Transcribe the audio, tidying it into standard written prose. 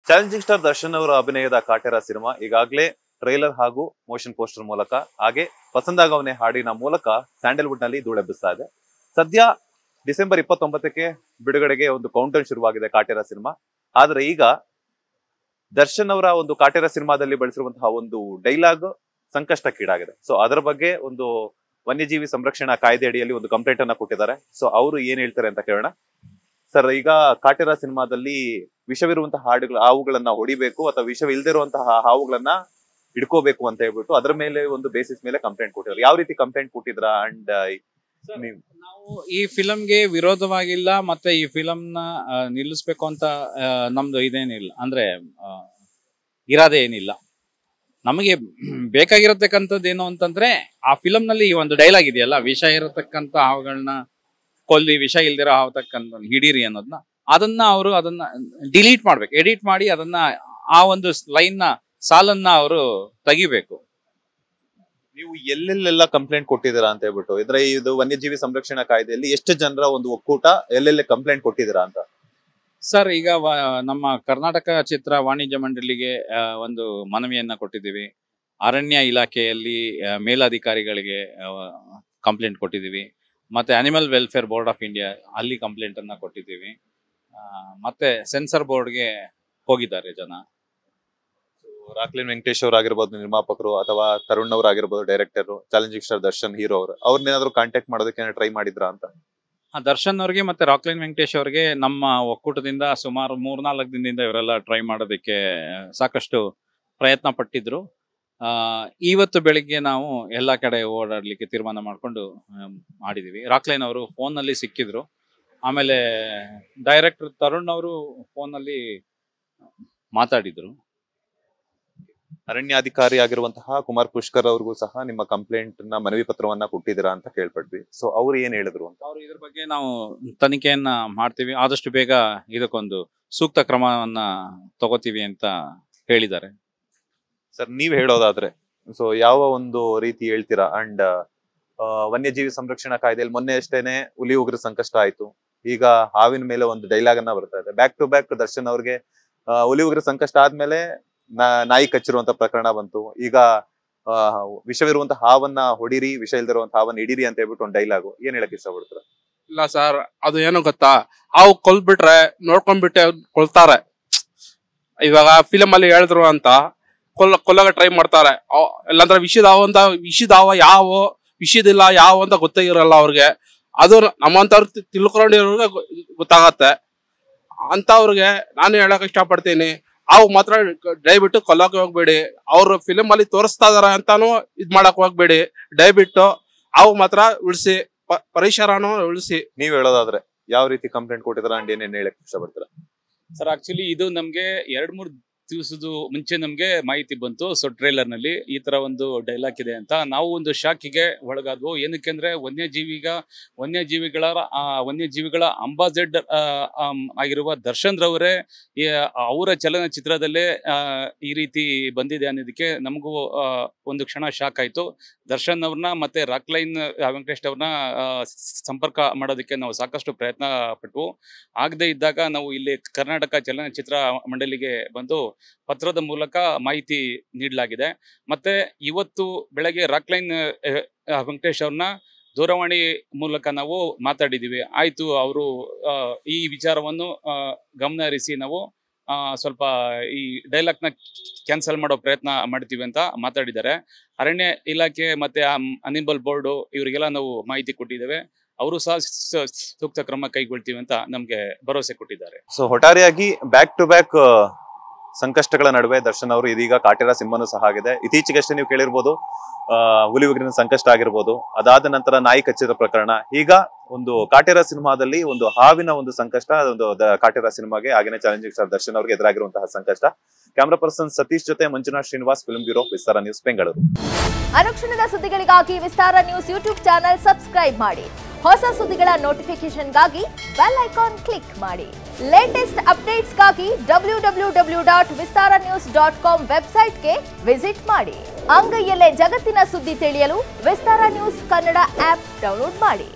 Challenging star Darshan ಅವರ ಅಭಿನಯದ Kaatera cinema ಈಗಾಗಲೇ ಟ್ರೈಲರ್ ಹಾಗೂ ಮೋಷನ್ ಪೋಸ್ಟರ್ ಮೂಲಕ ಹಾಗೆ ಪಸಂದಾಗವನೆ ಹಾಡಿನ ಮೂಲಕ ಸ್ಯಾಂಡಲ್ವುಡ್ ನಲ್ಲಿ ಧೂಳೆಬ್ಬಿಸ್ತಾ ಇದೆ. ಸದ್ಯ ಡಿಸೆಂಬರ್ 29ಕ್ಕೆ ಬಿಡುಗಡೆಗೆ ಒಂದು ಕೌಂಟರ್ ಶುರುವಾಗಿದೆ ಕಾಟೇರ ಸಿನಿಮಾ. ಆದ್ರೆ ಈಗ ದರ್ಶನ್ ಅವರ ಒಂದು ಕಾಟೇರ ಸಿನಿಮಾದಲ್ಲಿ ಬಳಸಿರುವಂತಹ ಒಂದು ಡೈಲಾಗ್ ಸಂಕಷ್ಟಕ್ಕೀಡಾಗಿದೆ. ಸೊ ಅದರ ಬಗ್ಗೆ ಒಂದು ವನ್ಯಜೀವಿ ಸಂರಕ್ಷಣಾ ಕಾಯ್ದೆ ಅಡಿಯಲ್ಲಿ ಒಂದು ಕಂಪ್ಲೇಂಟ್ ಅನ್ನ ಕೊಟ್ಟಿದ್ದಾರೆ. ಸೊ ಅವರು ಏನ್ ಹೇಳ್ತಾರೆ ಅಂತ ಕೇಳೋಣ. ಸರ್, ಈಗ ಕಾಟೇರ ಸಿನಿಮಾದಲ್ಲಿ ವಿಷವಿರುವಂತಹ ಹಾವುಗಳನ್ನ ಹೊಡಿಬೇಕು ಅಥವಾ ವಿಷವಿಲ್ದಿರುವಂತಹ ಹಾವುಗಳನ್ನ ಹಿಡ್ಕೋಬೇಕು ಅಂತ ಹೇಳ್ಬಿಟ್ಟು ಅದರ ಮೇಲೆ ಒಂದು ಬೇಸಿಸ್ ಮೇಲೆ ಕಂಪ್ಲೇಂಟ್ ಕೊಟ್ಟಿದ್ದಾರೆ. ಯಾವ ರೀತಿ ಕಂಪ್ಲೇಂಟ್ ಕೊಟ್ಟಿದ್ರ? ಅಂಡ್ ನಾವು ಈ ಫಿಲಂಗೆ ವಿರೋಧವಾಗಿಲ್ಲ, ಮತ್ತೆ ಈ ಫಿಲಂ ನ ನಿಲ್ಲಿಸ್ಬೇಕು ಅಂತ ನಮ್ದು ಇದೇನಿಲ್ಲ, ಅಂದ್ರೆ ಇರಾದೆ ಏನಿಲ್ಲ. ನಮಗೆ ಬೇಕಾಗಿರತಕ್ಕಂಥದ್ದು ಏನು ಅಂತಂದ್ರೆ ಆ ಫಿಲಂ ನಲ್ಲಿ ಈ ಒಂದು ಡೈಲಾಗ್ ಇದೆಯಲ್ಲ, ವಿಷ ಇರತಕ್ಕಂತ ಹಾವುಗಳನ್ನ ಕೊಲ್ಲಿ, ವಿಷ ಇಲ್ದಿರೋ ಹಾವತಕ್ಕಂಥ ಹಿಡೀರಿ ಅನ್ನೋದನ್ನ ಅವರು ಅದನ್ನ ಡಿಲೀಟ್ ಮಾಡ್ಬೇಕು, ಎಡಿಟ್ ಮಾಡಿ ಅದನ್ನ ಆ ಒಂದು ಲೈನ್ ನ ಸಾಲನ್ನ ಅವರು ತೆಗಿಬೇಕು. ನೀವು ಎಲ್ಲೆಲ್ಲೆಲ್ಲ ಕಂಪ್ಲೇಂಟ್ ಕೊಟ್ಟಿದ್ದೀರಾ ಅಂತ ಹೇಳ್ಬಿಟ್ಟು ಇದ್ರೆ ಇದು ವನ್ಯಜೀವಿ ಸಂರಕ್ಷಣಾ ಕಾಯ್ದೆಯಲ್ಲಿ ಎಷ್ಟು ಜನರ ಒಂದು ಒಕ್ಕೂಟ ಎಲ್ಲೆಲ್ಲಿ ಕಂಪ್ಲೇಂಟ್ ಕೊಟ್ಟಿದ್ದೀರಾ ಅಂತ? ಸರ್, ಈಗ ನಮ್ಮ ಕರ್ನಾಟಕ ಚಿತ್ರ ವಾಣಿಜ್ಯ ಮಂಡಳಿಗೆ ಒಂದು ಮನವಿಯನ್ನ ಕೊಟ್ಟಿದ್ದೀವಿ. ಅರಣ್ಯ ಇಲಾಖೆಯಲ್ಲಿ ಮೇಲಾಧಿಕಾರಿಗಳಿಗೆ ಕಂಪ್ಲೇಂಟ್ ಕೊಟ್ಟಿದ್ದೀವಿ. ಮತ್ತೆ animal welfare board of India ಅಲ್ಲಿ ಕಂಪ್ಲೇಂಟ್ ಅನ್ನ ಕೊಟ್ಟಿದ್ದೀವಿ. ಮತ್ತೆ ಸೆನ್ಸರ್ ಬೋರ್ಡ್ಗೆ ಹೋಗಿದ್ದಾರೆ ಜನ. ರಾಕ್ಲಿನ್ ವೆಂಕಟೇಶ್ ಅವ್ರು ಆಗಿರ್ಬೋದು ನಿರ್ಮಾಪಕರು, ಅಥವಾ ತರುಣ್ ಅವ್ರು ಆಗಿರ್ಬೋದು director, challenging star Darshan hero ಅವರು, ಅವ್ರನ್ನೇನಾದ್ರು ಕಾಂಟ್ಯಾಕ್ಟ್ ಮಾಡೋದಕ್ಕೆ ಟ್ರೈ ಮಾಡಿದ್ರಾ ಅಂತ? ದರ್ಶನ್ ಅವ್ರಿಗೆ ಮತ್ತೆ ರಾಕ್ಲಿನ್ ವೆಂಕಟೇಶ್ ಅವ್ರಿಗೆ ನಮ್ಮ ಒಕ್ಕೂಟದಿಂದ ಸುಮಾರು 3-4 ದಿನದಿಂದ ಇವರೆಲ್ಲ ಟ್ರೈ ಮಾಡೋದಕ್ಕೆ ಸಾಕಷ್ಟು ಪ್ರಯತ್ನ ಪಟ್ಟಿದ್ರು. ಇವತ್ತು ಬೆಳಿಗ್ಗೆ ನಾವು ಎಲ್ಲ ಕಡೆ ಓಡಾಡ್ಲಿಕ್ಕೆ ತೀರ್ಮಾನ ಮಾಡ್ಕೊಂಡು ಮಾಡಿದೀವಿ. ರಾಕ್ಲೈನ್ ಅವರು ಫೋನ್ ನಲ್ಲಿ ಸಿಕ್ಕಿದ್ರು. ಆಮೇಲೆ ಡೈರೆಕ್ಟರ್ ತರುಣ್ ಅವರು ಫೋನ್ ನಲ್ಲಿ ಮಾತಾಡಿದ್ರು. ಅರಣ್ಯಾಧಿಕಾರಿ ಆಗಿರುವಂತಹ ಕುಮಾರ್ ಪುಷ್ಕರ್ ಅವ್ರಿಗೂ ಸಹ ನಿಮ್ಮ ಕಂಪ್ಲೇಂಟ್ ನ ಮನವಿ ಪತ್ರವನ್ನ ಕೊಟ್ಟಿದ್ದೀರಾ ಅಂತ ಕೇಳ್ಪಟ್ವಿ. ಸೊ ಅವ್ರು ಏನ್ ಹೇಳಿದ್ರು ಅಂತ? ಅವ್ರು ಇದ್ರ ಬಗ್ಗೆ ನಾವು ತನಿಖೆಯನ್ನ ಮಾಡ್ತೀವಿ, ಆದಷ್ಟು ಬೇಗ ಇದಕ್ಕೊಂದು ಸೂಕ್ತ ಕ್ರಮವನ್ನ ತಗೋತೀವಿ ಅಂತ ಹೇಳಿದ್ದಾರೆ. ಸರ್, ನೀವ್ ಹೇಳೋದಾದ್ರೆ ಸೊ ಯಾವ ಒಂದು ರೀತಿ ಹೇಳ್ತೀರಾ? ಅಂಡ್ ವನ್ಯಜೀವಿ ಸಂರಕ್ಷಣಾ ಕಾಯ್ದೆಯಲ್ಲಿ ಮೊನ್ನೆ ಅಷ್ಟೇನೆ ಹುಲಿ ಉಗ್ರ ಸಂಕಷ್ಟ ಆಯ್ತು. ಈಗ ಹಾವಿನ ಮೇಲೆ ಒಂದು ಡೈಲಾಗ್ ಅನ್ನ ಬರ್ತಾ ಇದೆ. ಬ್ಯಾಕ್ ಟು ಬ್ಯಾಕ್ ದರ್ಶನ್ ಅವ್ರಿಗೆ ಹುಲಿ ಉಗ್ರ ಸಂಕಷ್ಟ ಆದ್ಮೇಲೆ ನಾಯಿ ಕಚ್ಚಿರುವಂತ ಪ್ರಕರಣ ಬಂತು. ಈಗ ವಿಷವಿರುವಂತ ಹಾವನ್ನ ಹೊಡಿರಿ, ವಿಷ ಇಲ್ದಿರುವಂತ ಹಾವನ್ನ ಹಿಡೀರಿ ಅಂತ ಹೇಳ್ಬಿಟ್ಟು ಒಂದು ಡೈಲಾಗು. ಏನ್ ಹೇಳಕ್ ಇಷ್ಟಪಡ್ತೀರಾ? ಇಲ್ಲ ಸರ್, ಅದು ಏನು ಗೊತ್ತಾ, ಹಾವು ಕೊಲ್ಬಿಟ್ರೆ ನೋಡ್ಕೊಂಡ್ಬಿಟ್ಟೆ ಕೊಲ್ತಾರೆ. ಇವಾಗ ಫಿಲಮ್ ಅಲ್ಲಿ ಹೇಳಿದ್ರು ಅಂತ ಕೊಲ್ಲಗ ಟ್ರೈ ಮಾಡ್ತಾರೆ. ಇಲ್ಲಾಂದ್ರೆ ವಿಷದ ಹಾವ ಯಾವ ವಿಷದಿಲ್ಲ ಯಾವ ಅಂತ ಗೊತ್ತಾಗಿರಲ್ಲ ಅವ್ರಿಗೆ. ಅದು ನಮ್ಮಂತವ್ರಿಗೆ ತಿಳ್ಕೊಂಡಿರೋರ್ಗೆ ಗೊತ್ತಾಗತ್ತೆ. ಅಂತವ್ರಿಗೆ ನಾನು ಹೇಳಕ್ ಇಷ್ಟಪಡ್ತೀನಿ, ಅವು ಮಾತ್ರ ದಯವಿಟ್ಟು ಕೊಲ್ಲಕ್ಕೆ ಹೋಗ್ಬೇಡಿ. ಅವ್ರು ಫಿಲಮ್ ಅಲ್ಲಿ ತೋರಿಸ್ತಾ ಇದಾರೆ ಅಂತಾನು ಇದ್ ಮಾಡಕ್ ಹೋಗ್ಬೇಡಿ. ದಯವಿಟ್ಟು ಅವು ಮಾತ್ರ ಉಳಿಸಿ, ಪರಿಸರನೂ ಉಳಿಸಿ. ನೀವ್ ಹೇಳೋದಾದ್ರೆ ಯಾವ ರೀತಿ ಕಂಪ್ಲೇಂಟ್ ಕೊಟ್ಟಿದ್ರ ಅಂಡ್ ಏನೇನ್ ಹೇಳಕ್ ಇಷ್ಟಪಡ್ತೀರಾ? ಸರ್, ಆಕ್ಚುಲಿ ಇದು ನಮ್ಗೆ 2-3 ದಿವಸದ ಮುಂಚೆ ನಮ್ಗೆ ಮಾಹಿತಿ ಬಂತು. ಸೊ ಟ್ರೇಲರ್ ನಲ್ಲಿ ಈ ತರ ಒಂದು ಡೈಲಾಗ್ ಇದೆ ಅಂತ ನಾವು ಒಂದು ಶಾಕಿಗೆ ಒಳಗಾದ್ವು. ಏನಕ್ಕೆ ಅಂದ್ರೆ ವನ್ಯಜೀವಿಗಳ ಅಂಬಾಸೆಡರ್ ಆಗಿರುವ ದರ್ಶನ್ ರವರೇ ಅವರ ಚಲನಚಿತ್ರದಲ್ಲೇ ಈ ರೀತಿ ಬಂದಿದೆ ಅನ್ನೋದಕ್ಕೆ ನಮಗೂ ಒಂದು ಕ್ಷಣ ಶಾಕ್ ಆಯ್ತು. ದರ್ಶನ್ ಅವ್ರನ್ನ ಮತ್ತೆ ರಾಕ್ಲೈನ್ ವೆಂಕಟೇಶ್ ಅವ್ರನ್ನ ಸಂಪರ್ಕ ಮಾಡೋದಕ್ಕೆ ನಾವು ಸಾಕಷ್ಟು ಪ್ರಯತ್ನ ಪಟ್ವು. ಆಗದೆ ಇದ್ದಾಗ ನಾವು ಇಲ್ಲಿ ಕರ್ನಾಟಕ ಚಲನಚಿತ್ರ ಮಂಡಳಿಗೆ ಬಂದು ಪತ್ರದ ಮೂಲಕ ಮಾಹಿತಿ ನೀಡಲಾಗಿದೆ. ಮತ್ತೆ ಇವತ್ತು ಬೆಳಗ್ಗೆ ರಾಕ್ಲೈನ್ ವೆಂಕಟೇಶ್ ಅವ್ರನ್ನ ದೂರವಾಣಿ ಮೂಲಕ ನಾವು ಮಾತಾಡಿದೀವಿ. ಆಯ್ತು, ಅವರು ಈ ವಿಚಾರವನ್ನು ಗಮನ ಹರಿಸಿ ನಾವು ಸ್ವಲ್ಪ ಈ ಡೈಲಾಗ್ ನ ಕ್ಯಾನ್ಸಲ್ ಮಾಡೋ ಪ್ರಯತ್ನ ಮಾಡ್ತೀವಿ ಅಂತ ಮಾತಾಡಿದ್ದಾರೆ. ಅರಣ್ಯ ಇಲಾಖೆ ಮತ್ತೆ ಅನಿಮಲ್ ಬೋರ್ಡ್ ಇವರಿಗೆಲ್ಲ ನಾವು ಮಾಹಿತಿ ಕೊಟ್ಟಿದ್ದೇವೆ. ಅವರು ಸಹ ಸೂಕ್ತ ಕ್ರಮ ಕೈಗೊಳ್ತೀವಿ ಅಂತ ನಮ್ಗೆ ಭರವಸೆ ಕೊಟ್ಟಿದ್ದಾರೆ. ಸೊ ಒಟ್ಟಾರೆಯಾಗಿ ಬ್ಯಾಕ್ ಟು ಬ್ಯಾಕ್ ಸಂಕಷ್ಟಗಳ ನಡುವೆ ದರ್ಶನ್ ಅವರು ಇದೀಗ ಕಾಟೇರ ಸಿನಿಮಾನು ಸಹ ಆಗಿದೆ. ಇತ್ತೀಚೆಗಷ್ಟೇ ನೀವು ಕೇಳಿರ್ಬೋದು ಹುಲಿ ಉಗ್ರಿನ ಸಂಕಷ್ಟ ಆಗಿರ್ಬೋದು, ಅದಾದ ನಂತರ ನಾಯಿ ಕಚ್ಚಿದ ಪ್ರಕರಣ. ಈಗ ಒಂದು ಕಾಟೇರ ಸಿನಿಮಾದಲ್ಲಿ ಒಂದು ಹಾವಿನ ಒಂದು ಸಂಕಷ್ಟ, ಒಂದು ಕಾಟೇರ ಸಿನಿಮಾಗೆ ಹಾಗೇನೆ ಚಾಲೆಂಜಿಂಗ್ ಸ್ಟಾರ್ ದರ್ಶನ್ ಅವರಿಗೆ ಎದುರಾಗಿರುವಂತಹ ಸಂಕಷ್ಟ. ಕ್ಯಾಮರಾ ಪರ್ಸನ್ ಸತೀಶ್ ಜೊತೆ ಮಂಜುನಾಥ್ ಶ್ರೀನಿವಾಸ್, ಫಿಲ್ಮ್ ಬ್ಯೂರೋ, ವಿಸ್ತಾರ ನ್ಯೂಸ್, ಬೆಂಗಳೂರು. ಅನುಕ್ಷಣದ ಸುದ್ದಿಗಳಿಗಾಗಿ ವಿಸ್ತಾರ ನ್ಯೂಸ್ ಯೂಟ್ಯೂಬ್ ಚಾನೆಲ್ ಸಬ್ಸ್ಕ್ರೈಬ್ ಮಾಡಿ. ಹೊಸ ಸುದ್ದಿಗಳ ನೋಟಿಫಿಕೇಶನ್ಗಾಗಿ ಬೆಲ್ ಐಕಾನ್ ಕ್ಲಿಕ್ ಮಾಡಿ. ಲೇಟೆಸ್ಟ್ ಅಪ್ಡೇಟ್ಸ್ಗಾಗಿ www.vistaranews.com ವೆಬ್ಸೈಟ್ಗೆ ವಿಸಿಟ್ ಮಾಡಿ. ಅಂಗೈಯಲ್ಲೇ ಜಗತ್ತಿನ ಸುದ್ದಿ ತಿಳಿಯಲು ವಿಸ್ತಾರ ನ್ಯೂಸ್ ಕನ್ನಡ ಆಪ್ ಡೌನ್ಲೋಡ್ ಮಾಡಿ.